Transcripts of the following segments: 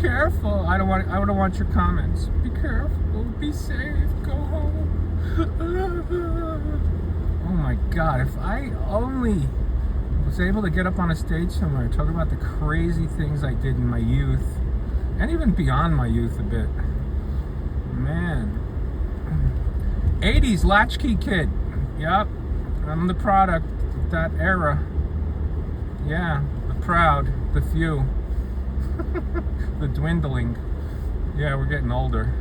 careful. I don't want your comments. Be careful. Be safe. Go home. Oh my God! If I only was able to get up on a stage somewhere, talk about the crazy things I did in my youth, and even beyond my youth a bit. Man, 80s latchkey kid. Yep, I'm the product of that era. Yeah, the proud, the few, the dwindling. Yeah, we're getting older.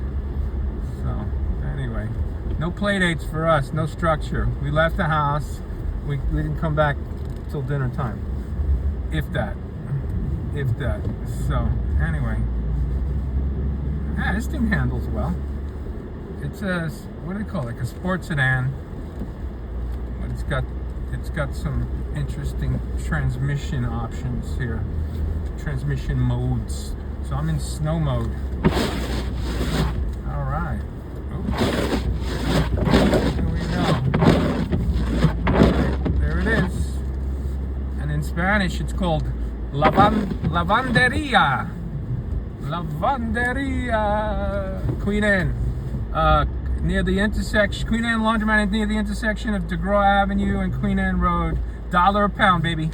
So, anyway, no play dates for us, no structure. We left the house. We didn't come back till dinner time. If that. So, anyway. Yeah, this thing handles well. It's a, what do they call it? Like a sports sedan. But it's got some interesting transmission options here. Transmission modes. So I'm in snow mode. All right. Here we go. There it is. And in Spanish, it's called lavanderia. Lavanderia. Queen Anne. Near the intersection, Queen Anne Laundromat near the intersection of DeGraw Avenue and Queen Anne Road. $1 a pound, baby.